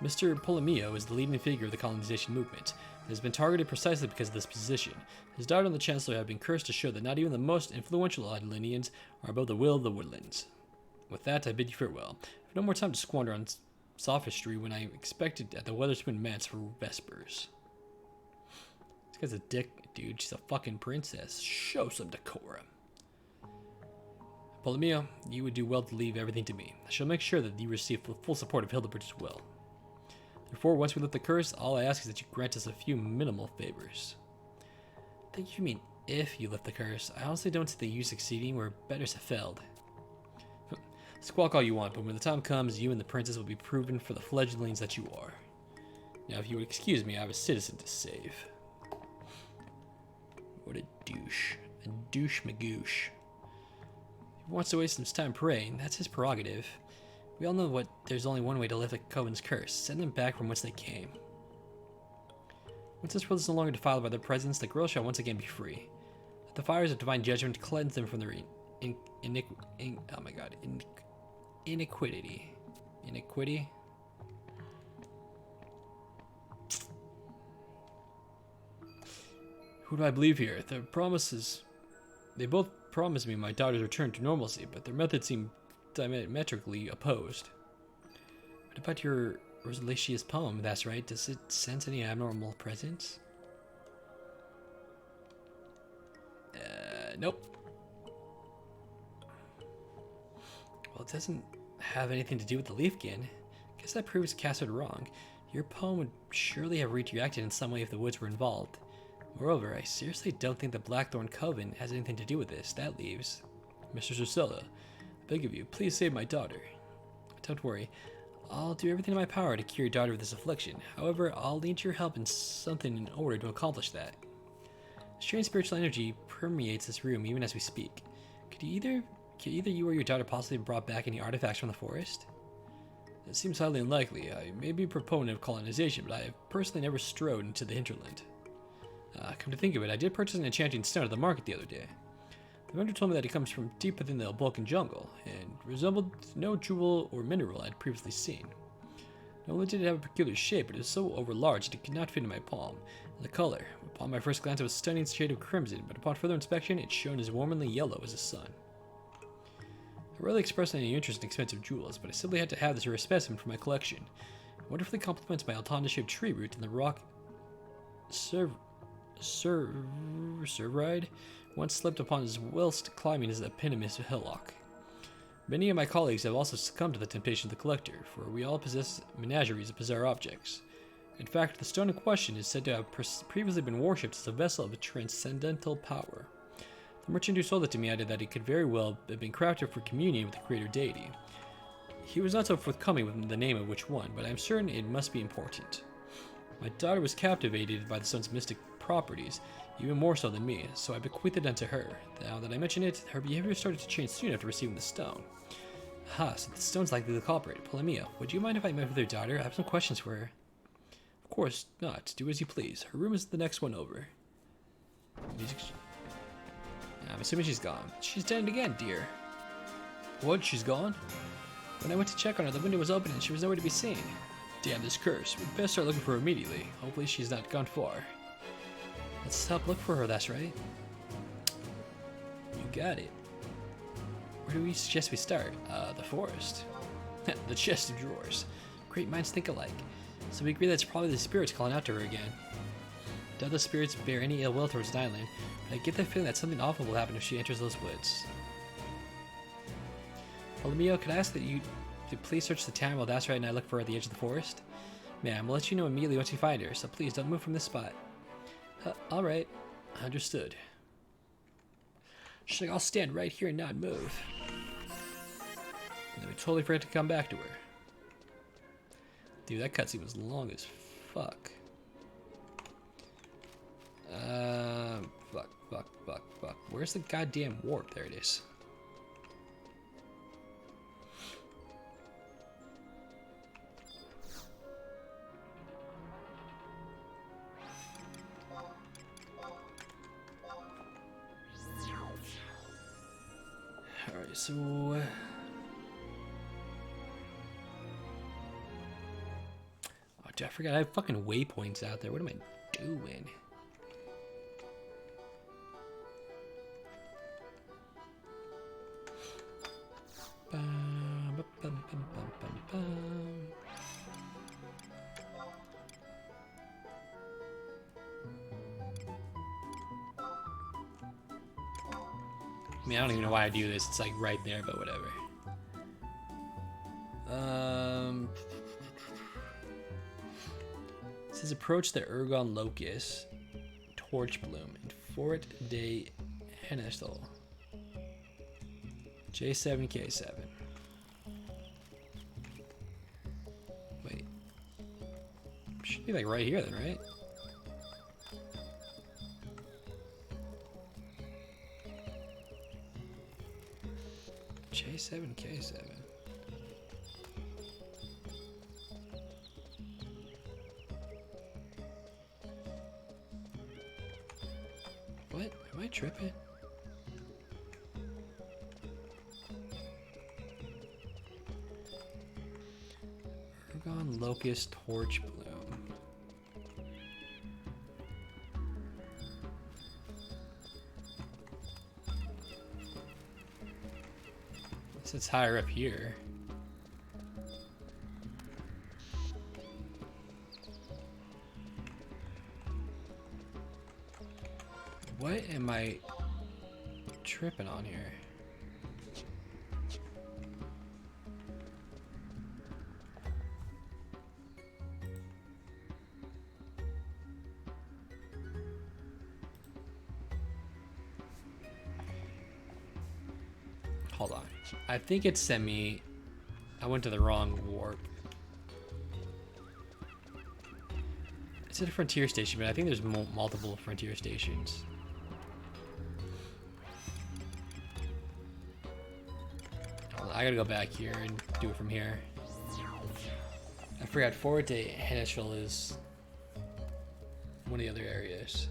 Mr. Polomio is the leading figure of the colonization movement. It has been targeted precisely because of this position. His daughter and the Chancellor have been cursed to show that not even the most influential Adlinians are above the will of the woodlands. With that, I bid you farewell. I have no more time to squander on sophistry when I expected at the Weatherspoon Manse for Vespers. This guy's a dick, dude. She's a fucking princess. Show some decorum. Polomio, you would do well to leave everything to me. I shall make sure that you receive full support of Hildebrandt as well. Therefore, once we lift the curse, all I ask is that you grant us a few minimal favors. I think you mean if you lift the curse. I honestly don't see the use succeeding where betters have failed. Squawk all you want, but when the time comes, you and the princess will be proven for the fledglings that you are. Now, if you would excuse me, I have a citizen to save. What a douche. A douche magoosh. If he wants to waste his time praying, that's his prerogative. We all know there's only one way to lift a coven's curse. Send them back from whence they came. Once this world is no longer defiled by their presence, the girls shall once again be free. Let the fires of divine judgment cleanse them from their iniquity. Iniquity? Who do I believe here? They both promised me my daughter's return to normalcy, but their methods seem diametrically opposed. What about your Rosalicious poem? That's right. Does it sense any abnormal presence? Nope. Well, it doesn't have anything to do with the Leafkin. Guess that proves Cassard wrong. Your poem would surely have reacted in some way if the woods were involved. Moreover, I seriously don't think the Blackthorn Coven has anything to do with this. That leaves... Mr. Drusilla, I beg of you, please save my daughter. Don't worry. I'll do everything in my power to cure your daughter of this affliction. However, I'll need your help in something in order to accomplish that. Strange spiritual energy permeates this room even as we speak. Could either you or your daughter possibly have brought back any artifacts from the forest? It seems highly unlikely. I may be a proponent of colonization, but I have personally never strode into the hinterland. Come to think of it, I did purchase an enchanting stone at the market the other day. The vendor told me that it comes from deep within the Balkan jungle, and resembled no jewel or mineral I had previously seen. Not only did it have a peculiar shape, but it was so overlarge that it could not fit in my palm. And the color, upon my first glance it was a stunning shade of crimson, but upon further inspection it shone as warmly yellow as the sun. I rarely expressed any interest in expensive jewels, but I simply had to have this rare specimen for my collection. It wonderfully complements my Altonda-shaped tree root and the rock Servride once slipped upon his whilst climbing his eponymous hillock. Many of my colleagues have also succumbed to the temptation of the collector, for we all possess menageries of bizarre objects. In fact, the stone in question is said to have previously been worshipped as a vessel of a transcendental power. The merchant who sold it to me added that it could very well have been crafted for communion with the creator deity. He was not so forthcoming with the name of which one, but I am certain it must be important. My daughter was captivated by the stone's mystic properties, even more so than me, so I bequeathed it unto her. Now that I mention it, her behavior started to change soon after receiving the stone. Aha, so the stone's likely the culprit. Polymia, would you mind if I met with her daughter? I have some questions for her. Of course not. Do as you please. Her room is the next one over. I'm assuming she's gone. She's dead again, dear. What? She's gone? When I went to check on her, the window was open and she was nowhere to be seen. Damn this curse. We'd best start looking for her immediately. Hopefully she's not gone far. Let's help look for her, that's right. You got it. Where do we suggest we start? The forest. The chest of drawers. Great minds think alike. So we agree that it's probably the spirits calling out to her again. Don't the spirits bear any ill will towards Nyline, but I get the feeling that something awful will happen if she enters those woods. Polymio, could I ask that you to please search the town while that's right and I look for her at the edge of the forest? Ma'am, we'll let you know immediately once you find her, so please don't move from this spot. Alright. Understood. She's like, I'll stand right here and not move. And then we totally forgot to come back to her. Dude, that cutscene was long as fuck. Fuck. Where's the goddamn warp? There it is. Alright, so... Oh, dude, I forgot I have fucking waypoints out there. What am I doing? I mean, I don't even know why I do this. It's like right there, but whatever. It says approach the Ergon Locust, Torch Bloom, and Fort de Hennestel. J7K7. Wait. Should be like right here then, right? J7K7. What? Am I tripping? Ergon Locust Torch Bloom. So it's higher up here. What am I tripping on here? Hold on. I think it sent me... I went to the wrong warp. It's a frontier station, but I think there's multiple frontier stations. Hold on, I gotta go back here and do it from here. I forgot Fort de Hennestel is one of the other areas.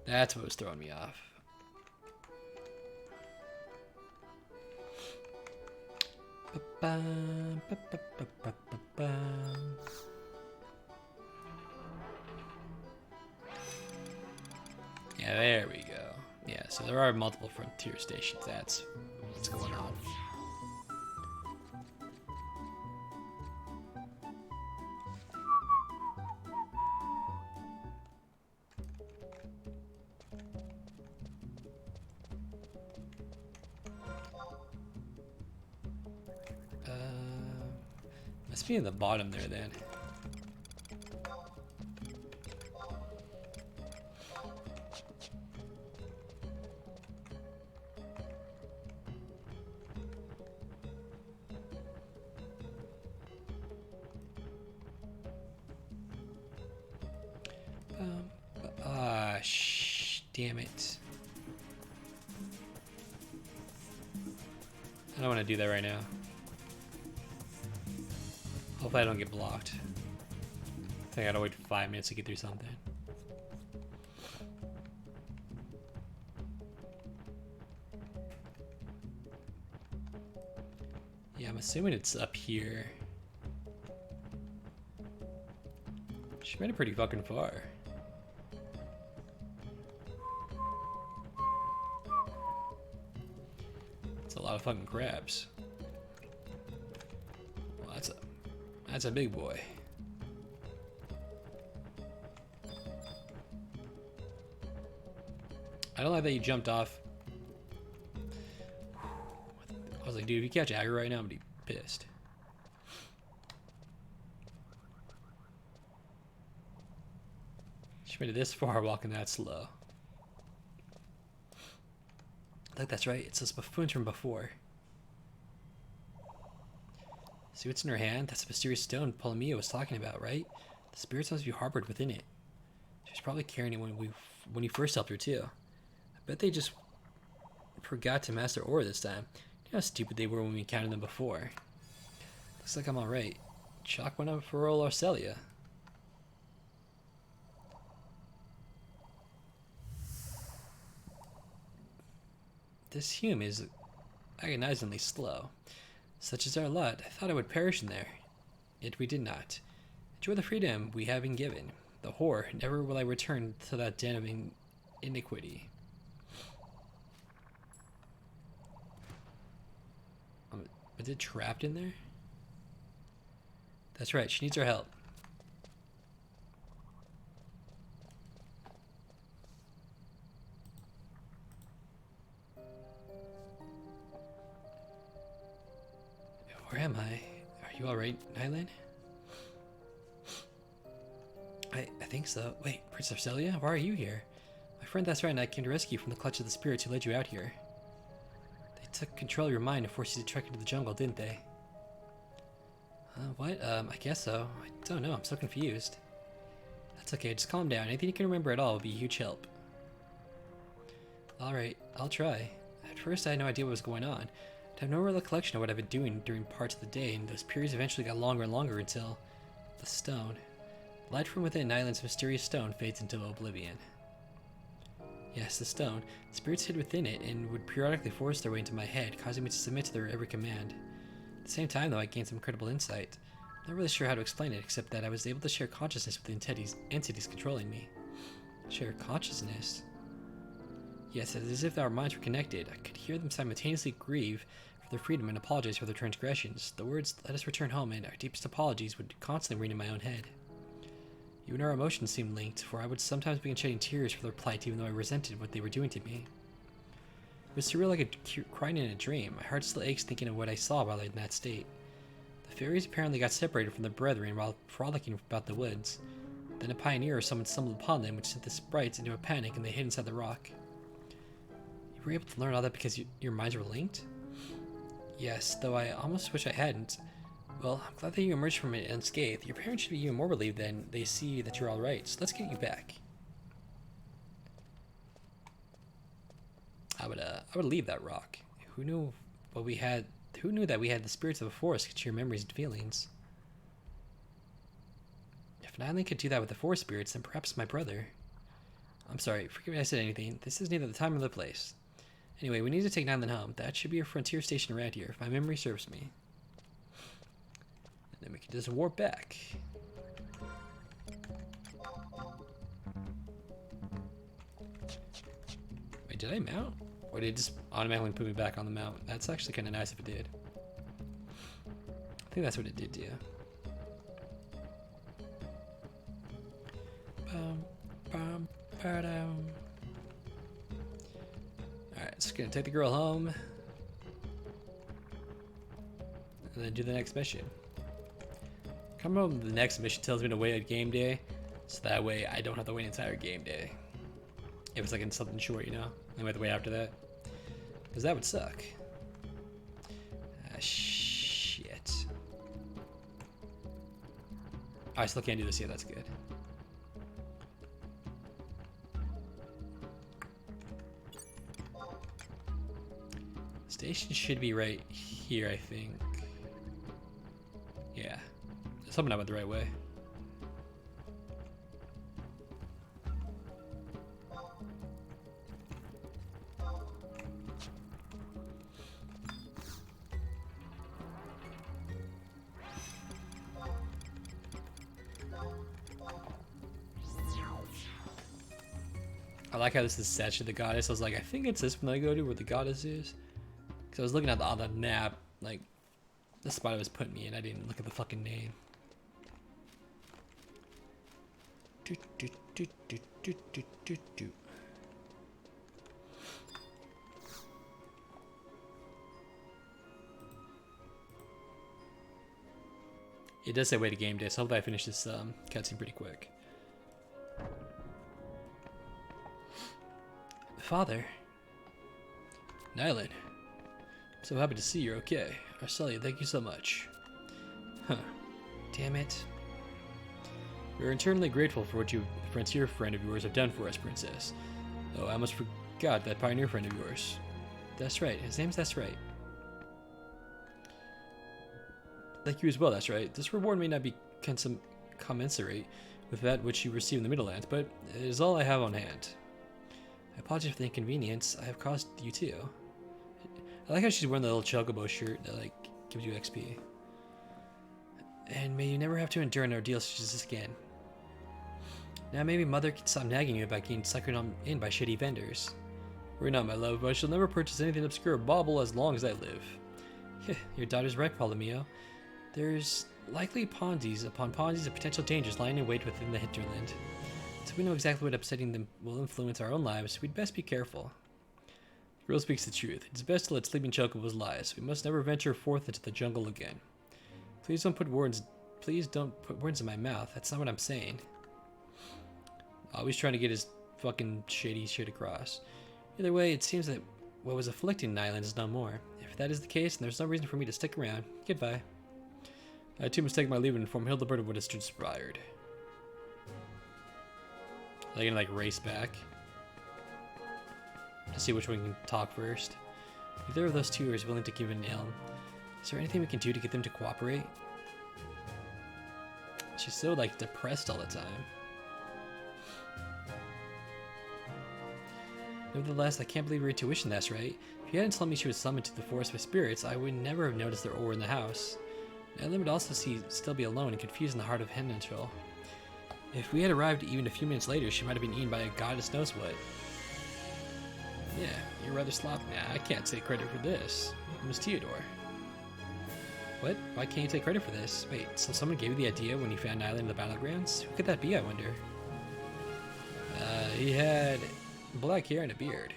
That's what was throwing me off. Yeah, there we go. Yeah, so there are multiple frontier stations. That's what's going on. Must be in the bottom there then. Damn it. I don't want to do that right now. Hopefully I don't get blocked. I think I gotta wait 5 minutes to get through something. Yeah, I'm assuming it's up here. She made it pretty fucking far. It's a lot of fucking crabs. Well, that's a big boy. I don't like that you jumped off. I was like, dude, if you catch aggro right now, I'm gonna be pissed. She made it this far walking that slow. I think that's right. It's those buffoons from before. See what's in her hand? That's the mysterious stone Polomia was talking about, right? The spirits must be harbored within it. She was probably carrying it when you first helped her too. I bet they just forgot to master ore this time. You know how stupid they were when we encountered them before. Looks like I'm alright. Chalk went up for old Arcelia. This hume is agonizingly slow. Such is our lot. I thought I would perish in there. Yet we did not. Enjoy the freedom we have been given. The whore, never will I return to that den of iniquity. Was it trapped in there? That's right, she needs our help. Where am I? Are you alright, Nyline? I think so. Wait, Prince Arcelia? Why are you here? My friend, that's right, and I came to rescue you from the clutch of the spirits who led you out here. They took control of your mind and forced you to trek into the jungle, didn't they? What? I guess so. I don't know, I'm so confused. That's okay, just calm down. Anything you can remember at all will be a huge help. Alright, I'll try. At first I had no idea what was going on. I have no recollection of what I've been doing during parts of the day, and those periods eventually got longer and longer until... the stone. The light from within Nyline's mysterious stone fades into oblivion. Yes, the stone. The spirits hid within it and would periodically force their way into my head, causing me to submit to their every command. At the same time, though, I gained some incredible insight. I'm not really sure how to explain it, except that I was able to share consciousness with the entities controlling me. Share consciousness? Yes, it is as if our minds were connected. I could hear them simultaneously grieve for their freedom and apologize for their transgressions. The words, "Let us return home," and "our deepest apologies" would constantly ring in my own head. Even our emotions seemed linked, for I would sometimes begin shedding tears for their plight even though I resented what they were doing to me. It was surreal, like crying in a dream. My heart still aches thinking of what I saw while in that state. The fairies apparently got separated from their brethren while frolicking about the woods. Then a pioneer or someone stumbled upon them, which sent the sprites into a panic, and they hid inside the rock. You were able to learn all that because your minds were linked? Yes, though I almost wish I hadn't. Well, I'm glad that you emerged from it unscathed. Your parents should be even more relieved than they see that you're alright, so let's get you back. I would leave that rock. Who knew that we had the spirits of the forest could share memories and feelings? If Nyline could do that with the forest spirits, then perhaps my brother. I'm sorry, forgive me if I said anything. This is neither the time or the place. Anyway, we need to take Nyline home. That should be a frontier station around here, if my memory serves me. And then we can just warp back. Wait, did I mount? Or did it just automatically put me back on the mount? That's actually kind of nice if it did. I think that's what it did to you. Alright, just gonna take the girl home. And then do the next mission. Come home, the next mission tells me to wait at game day. So that way I don't have to wait an entire game day. If it's like in something short, you know? I might have to wait after that. Because that would suck. Ah, shit. I still can't do this yet, that's good. Station should be right here, I think. Yeah. Something I went the right way. I like how this is set to the goddess. I was like, I think it's this one I go to where the goddess is. Because I was looking at on the map, like, the spot it was putting me in. I didn't look at the fucking name. It does say wait a game day, so hopefully I finish this cutscene pretty quick. Father. Nyline. I'm so happy to see you're okay. Arcelia, thank you so much. Huh. Damn it. We are eternally grateful for what you, frontier friend of yours, have done for us, Princess. Oh, I almost forgot that pioneer friend of yours. That's right. His name's That's Right. Thank you as well, That's Right. This reward may not be commensurate with that which you receive in the Middle Lands, but it is all I have on hand. I apologize for the inconvenience I have caused you too. I like how she's wearing the little chocobo shirt that like gives you XP. And may you never have to endure an ordeal such as this again. Now maybe Mother can stop nagging you about getting suckered in by shitty vendors. Worry not, my love, but I shall never purchase anything obscure or bauble as long as I live. Your daughter's right, Polymio. There's likely Ponzi's upon Ponzi's of potential dangers lying in wait within the hinterland. So we know exactly what upsetting them will influence our own lives, we'd best be careful. The girl speaks the truth. It's best to let sleeping chocobos lie. We must never venture forth into the jungle again. Please don't put words in my mouth. That's not what I'm saying. Always trying to get his fucking shady shit across. Either way, it seems that what was afflicting Nyline is no more. If that is the case, then there's no reason for me to stick around. Goodbye. I too must take my leave and inform Hildebert of what has transpired. Are they gonna like race back? To see which one can talk first. Either of those two is willing to give an ilm. Is there anything we can do to get them to cooperate? She's so like depressed all the time. Nevertheless, I can't believe your intuition, that's right. If you hadn't told me she was summoned to the forest by spirits, I would never have noticed their aura in the house. Nyline would also still be alone and confused in the heart of Henentril. If we had arrived even a few minutes later, she might have been eaten by a goddess knows what. Yeah, you're rather sloppy. Nah, I can't take credit for this. It was Theodore. What? Why can't you take credit for this? Wait, so someone gave you the idea when you found Nyline in the battlegrounds? Who could that be, I wonder? He had black hair and a beard.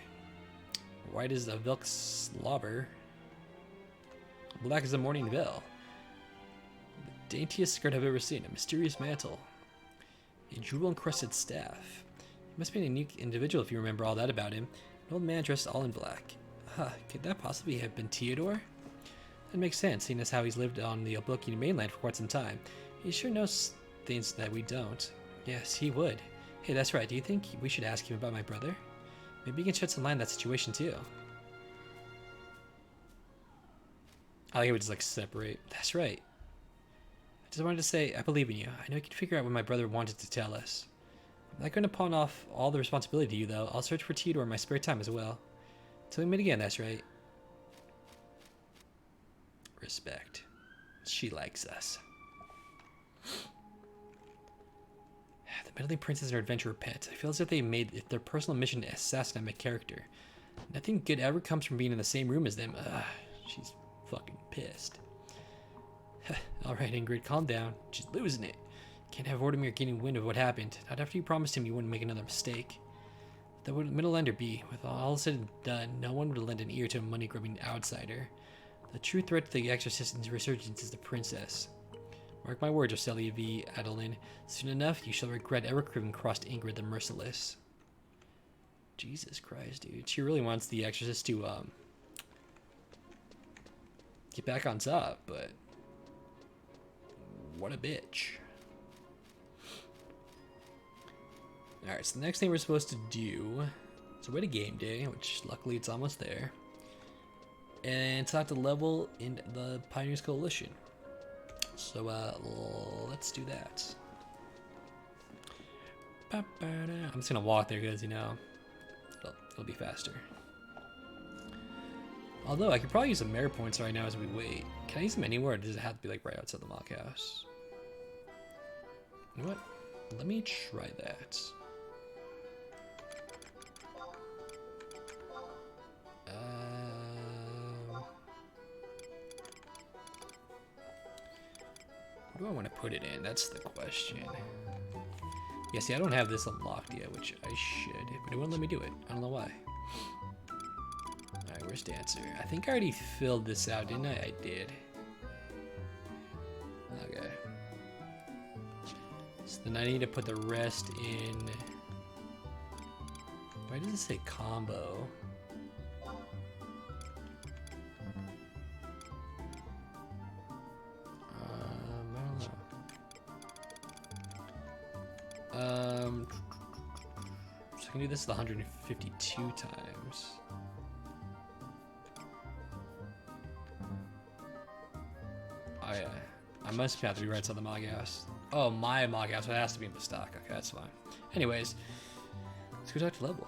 White as a vilk slobber. Black as a morning veil. The daintiest skirt I've ever seen. A mysterious mantle. A jewel-encrusted staff. He must be a unique individual if you remember all that about him. An old man dressed all in black. Huh, could that possibly have been Theodore? That makes sense, seeing as how he's lived on the Oblokian mainland for quite some time. He sure knows things that we don't. Yes, he would. Hey, that's right. Do you think we should ask him about my brother? Maybe he can shed some light on that situation too. I think it would just like separate. That's right. I just wanted to say, I believe in you. I know you can figure out what my brother wanted to tell us. I'm not going to pawn off all the responsibility to you, though. I'll search for Theodore in my spare time as well. Till we meet again, that's right. Respect. She likes us. The meddling princess and her adventurer pet. I feel as if they made it their personal mission to assassinate my character. Nothing good ever comes from being in the same room as them. She's fucking pissed. Alright, Ingrid, calm down. She's losing it. Can't have Vortimir getting wind of what happened. Not after you promised him you wouldn't make another mistake. That would Middlelander be. With all said and done, no one would lend an ear to a money-grubbing outsider. The true threat to the Exorcist's resurgence is the princess. Mark my words, Ocelia v. Adeline. Soon enough, you shall regret ever having crossed Ingrid the Merciless. Jesus Christ, dude. She really wants the Exorcist to, get back on top, but... what a bitch. Alright, so the next thing we're supposed to do is away to game day, which luckily it's almost there. And talk to level in the Pioneers Coalition. So, let's do that. I'm just gonna walk there because, you know, it'll be faster. Although, I could probably use some merit points right now as we wait. Can I use them anywhere, or does it have to be, like, right outside the mock house? You know what? Let me try that. Where do I want to put it in? That's the question. Yeah, see, I don't have this unlocked yet, which I should, but it wouldn't let me do it. I don't know why. Alright, where's Dancer? I think I already filled this out, didn't I? I did. Okay. So then I need to put the rest in... Why does it say combo? So I can do this 152 times. Oh yeah, I must have to be right outside the Mog House. Oh, my Mog House, so it has to be in the stock. Okay, that's fine. Anyways, let's go talk to Level.